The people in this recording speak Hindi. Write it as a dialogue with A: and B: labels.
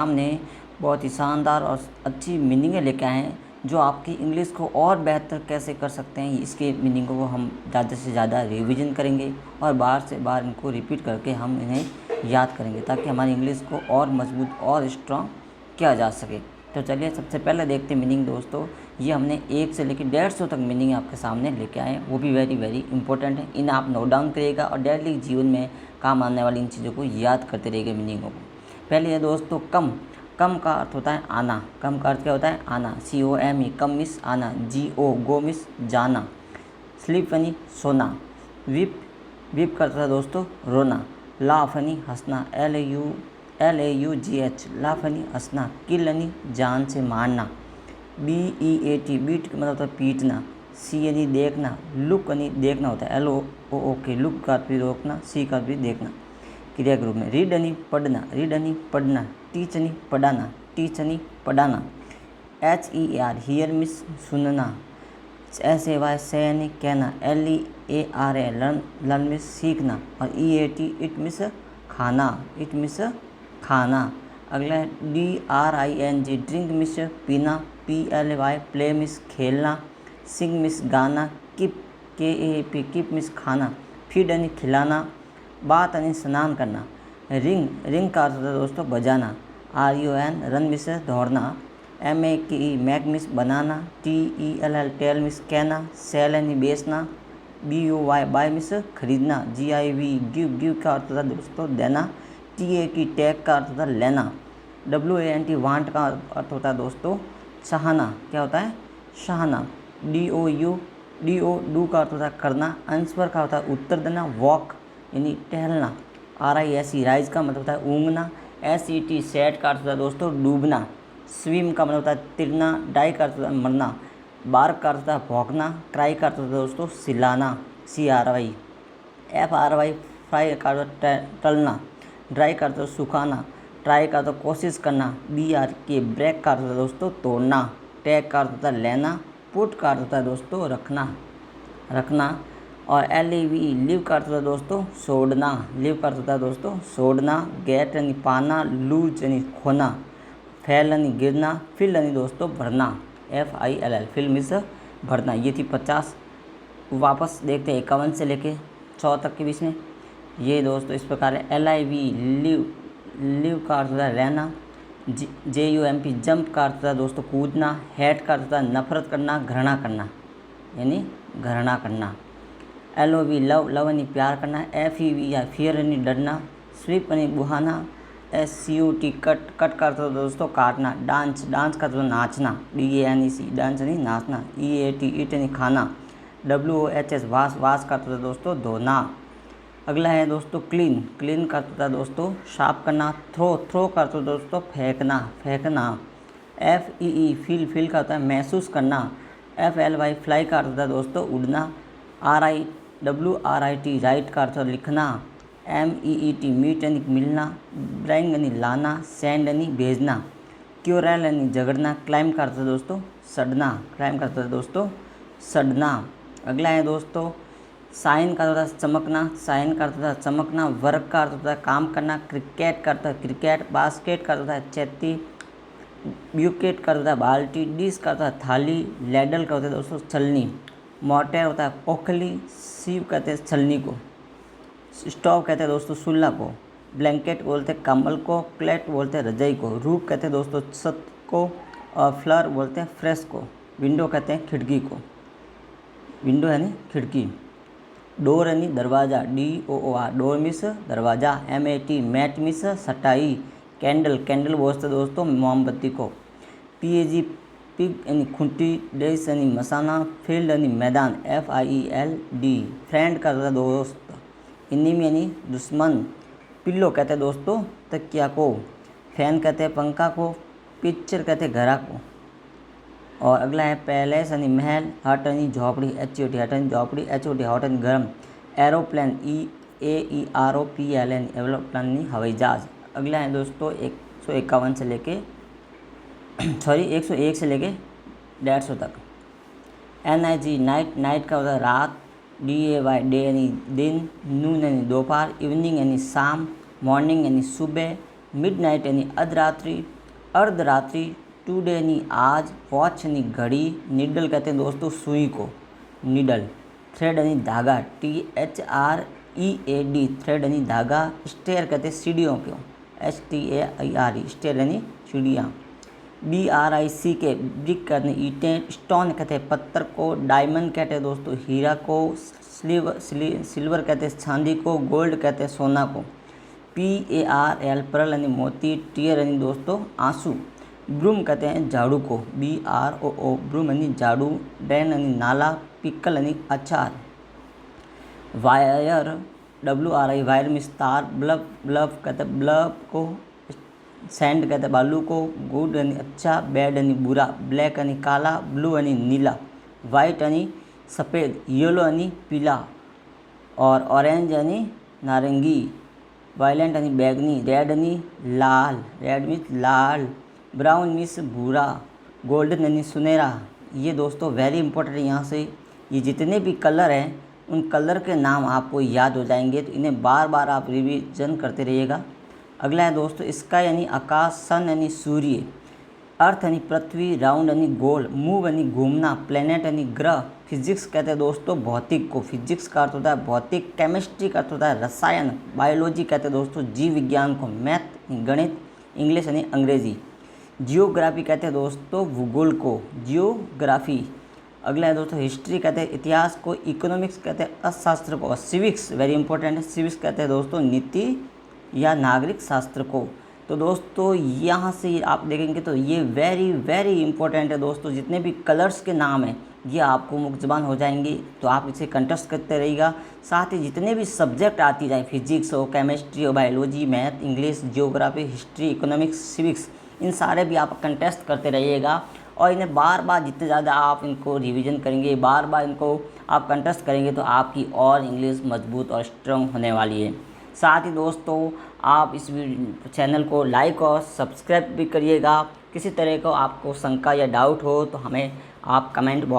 A: सामने बहुत ही शानदार और अच्छी मीनिंगें लेके आए हैं जो आपकी इंग्लिश को और बेहतर कैसे कर सकते हैं। इसके मीनिंगों को हम ज़्यादा से ज़्यादा रिवीजन करेंगे और बार से बार इनको रिपीट करके हम इन्हें याद करेंगे ताकि हमारी इंग्लिश को और मजबूत और स्ट्रॉन्ग किया जा सके। तो चलिए सबसे पहले देखते हैं मीनिंग दोस्तों। ये हमने 1 से लेकर 150 तक मीनिंग आपके सामने लेके आए हैं, वो भी वेरी वेरी इंपॉर्टेंट है। इन्हें आप नोट डाउन करिएगा और डेली जीवन में काम आने वाली इन चीज़ों को याद करते रहिएगा मीनिंगों को। पहले है दोस्तों कम। कम का अर्थ होता है आना। कम का अर्थ क्या होता है? आना। COME कम मिस आना। GO गो मिस जाना। स्लीप यानी सोना। विप विप का अर्थ होता है दोस्तों रोना। लाफ यानी हंसना। LAUGH लाफ यानी हंसना। किल यानी जान से मारना। BEAT बीट का मतलब होता है पीटना। C यानी देखना। लुक यानी देखना होता है। LOOK लुक का अर्थ भी रोकना, C का अर्थ भी देखना क्रिया के रूप में। रीड यानी पढ़ना। रीड यानी पढ़ना। टीच यानी पढ़ाना। टीच यानी पढ़ाना। HEAR हियर मिस सुनना। SAY से यानी कहना। LEARA लर्न मिस सीखना। और EAT इट मिस खाना। इट मिस खाना। अगला है DRING ड्रिंक मिस पीना। PLY प्ले मिस खेलना। सिंग मिस गाना। किप KAP किप मिस खाना। फीड यानी खिलाना। बात यानी स्नान करना। रिंग रिंग का अर्थ होता है दोस्तों बजाना। RUN रन मिस दौड़ना। MAKE मैक मिस बनाना। TELL टेल मिस कहना। सेल यानी बेचना। BUY बाय मिस खरीदना। GIV गिव गिव का अर्थ होता है दोस्तों देना। TAK टैग का अर्थ होता है लेना। WANT वांट का अर्थ होता है दोस्तों चाहना। क्या होता है? चाहना। DOU डू का अर्थ होता है करना। आंसर का होता है उत्तर देना। वॉक यानी टहलना। RISE राइज का मतलब होता है ऊँघना। SET सेट का अर्थ होता है दोस्तों डूबना। स्विम का मतलब होता है तिरना। डाई का अर्थ होता है मरना। बार्क का अर्थ होता है भौंकना। क्राई का अर्थ होता है दोस्तों सिलाना। CRY FRY फ्राई का अर्थ तलना। ड्राई का अर्थ होता है सुखाना। ट्राई का अर्थ होता है कोशिश करना। BRK ब्रेक का अर्थ होता है दोस्तों तोड़ना। टैग का अर्थ होता है लेना। पुट का अर्थ होता है दोस्तों रखना। और LEVE लिव का अर्थ होता है दोस्तों छोड़ना। लिव का अर्थ होता है दोस्तों छोड़ना। गेट यानी पाना। लूज यानी खोना। फेल यानी गिरना। फिल यानी दोस्तों भरना। FILL फिल मिस भरना। ये थी 50। वापस देखते हैं 51 से लेके 100 तक के बीच में। ये दोस्तों इस प्रकार है। LIV लिव का अर्थ होता है रहना। JUMP जंप का अर्थ होता है दोस्तों कूदना। हेट का अर्थ होता है नफरत करना, घृणा करना यानी घृणा करना। LOV लव यानी प्यार करना। FEVER फियर यानी डरना। स्वीप यानी बुहाना। SCUT कट का अर्थ होता है दोस्तों काटना। डांस का अर्थ नाचना। DANCE डांस यानी नाचना। EAT ईट यानी खाना। WOHS वास का अर्थ होता है दोस्तों धोना। अगला है दोस्तों क्लीन का अर्थ होता है दोस्तों साफ करना। थ्रो का अर्थ होता है दोस्तों फेंकना। FEE फील का होता है महसूस करना। FLY फ्लाई का अर्थ होता है दोस्तों उड़ना। RIWRIT राइट का अर्थ लिखना। MEET मीट यानी मिलना। ब्राइंग यानी लाना। सेंड यानी भेजना। क्योरल यानी झगड़ना। क्लाइम का अर्थ है दोस्तों सड़ना। अगला है दोस्तों साइन का होता है चमकना। वर्क का अर्थ होता है काम करना। क्रिकेट का अर्थ है क्रिकेट। बास्केट का अर्थ होता है चैती। ब्यूकेट का होता है बाल्टी। डिश का होता है थाली। लैडल का होता है दोस्तों छलनी। मोटर होता है ओखली। सीव कहते हैं छलनी को। स्टोव कहते हैं दोस्तों चूल्हा को। ब्लैंकेट बोलते हैं कंबल को। प्लेट बोलते हैं रजाई को। रूफ कहते हैं दोस्तों छत को। और फ्लर बोलते हैं फ्रेश को। विंडो कहते हैं खिड़की को। विंडो यानी खिड़की। डोर यानी दरवाज़ा। DOOR डोर मिस दरवाज़ा। MAT मैट मिस सटाई। कैंडल बोलते हैं दोस्तों मोमबत्ती को। PAG पिग यानी खूंटी। डेस यानी मसाना। फील्ड यानी मैदान। FIELD फ्रेंड का दोस्त। इनिमी यानी दुश्मन। पिल्लो कहते हैं दोस्तों तकिया को। फैन कहते हैं पंखा को। पिक्चर कहते हैं घरा को। और अगला है पैलेस यानी महल। हट यानी झोपड़ी। HOT हट यानी झोपड़ी। HOT हॉट यानी गर्म। एरोप्लेन EAEROPLAN एरोप्लेन यानी हवाई जहाज। अगला है दोस्तों 101 से लेके 101 से लेके 150 तक। NIG नाइट का होता है रात। DAY डे यानी दिन। नून यानी दोपहर। इवनिंग यानी शाम। मॉर्निंग यानी सुबह। मिडनाइट यानी अर्धरात्रि, अर्धरात्रि, टुडे यानी आज, वॉच यानी घड़ी, नीडल कहते हैं दोस्तों सुई को, नीडल, थ्रेड यानी धागा, THREAD, थ्रेड यानी धागा, स्टेयर कहते हैं सीढ़ियों को, STAIRE, स्टेयर यानी सीढ़ियाँ, BRICK, ब्रिक कहते हैं ईंटें, स्टोन कहते हैं पत्थर को, डायमंड कहते हैं दोस्तों हीरा को, सिल्वर कहते हैं चांदी को, गोल्ड कहते हैं सोना को, PARL, पर्ल यानी मोती, टीयर यानी दोस्तों आंसू, ब्रूम कहते हैं झाड़ू को, BROO, ब्रूम यानी झाड़ू, ड्रेन यानी नाला, पिकल यानी अचार, वायर, WRI, वायर में तार, ब्लब, ब्लब कहते हैं ब्लब को, सैंड कहते हैं बालू को, गुड यानी अच्छा, बैड यानी बुरा, ब्लैक यानी काला, ब्लू यानी नीला, वाइट यानी सफ़ेद, येलो यानी पीला, और ऑरेंज यानी नारंगी, वायलेंट यानी बैगनी, रेड यानी लाल, रेड मीन्स लाल, ब्राउन मीन्स भूरा, गोल्डन यानी सुनहरा। ये दोस्तों वेरी इंपॉर्टेंट है। यहाँ से ये जितने भी कलर हैं उन कलर के नाम आपको याद हो जाएंगे, तो इन्हें बार बार आप रिवीजन करते रहिएगा। अगला है दोस्तों स्काई यानी आकाश, सन यानी सूर्य, अर्थ यानी पृथ्वी, राउंड यानी गोल, मूव यानी घूमना, प्लेनेट यानी ग्रह, फिजिक्स कहते हैं दोस्तों भौतिक को, फिजिक्स का अर्थ होता है भौतिक, केमिस्ट्री का अर्थ होता है रसायन, बायोलॉजी कहते हैं दोस्तों जीव विज्ञान को, मैथ गणित, इंग्लिश यानी अंग्रेजी, जियोग्राफी कहते हैं दोस्तों भूगोल को, जियोग्राफी। अगला है दोस्तों हिस्ट्री कहते हैं इतिहास को, इकोनॉमिक्स कहते हैं अर्थशास्त्र को, और सिविक्स वेरी इंपॉर्टेंट है, सिविक्स कहते हैं दोस्तों नीति या नागरिक शास्त्र को। तो दोस्तों यहाँ से आप देखेंगे तो ये वेरी वेरी इंपॉर्टेंट है दोस्तों, जितने भी कलर्स के नाम हैं ये आपको मुख्य ज़बान हो जाएंगे, तो आप इसे कंटेस्ट करते रहिएगा। साथ ही जितने भी सब्जेक्ट आती जाए, फिजिक्स हो, केमिस्ट्री हो, biology, math, English, geography, history, economics, civics, इन सारे भी आप कंटेस्ट करते रहिएगा, और इन्हें बार बार जितने ज़्यादा आप इनको रिवीजन करेंगे, बार बार इनको आप कंटेस्ट करेंगे, तो आपकी और इंग्लिश मजबूत और स्ट्रॉन्ग होने वाली है। साथ ही दोस्तों आप इस चैनल को लाइक और सब्सक्राइब भी करिएगा। किसी तरह का आपको शंका या डाउट हो तो हमें आप कमेंट बॉक्स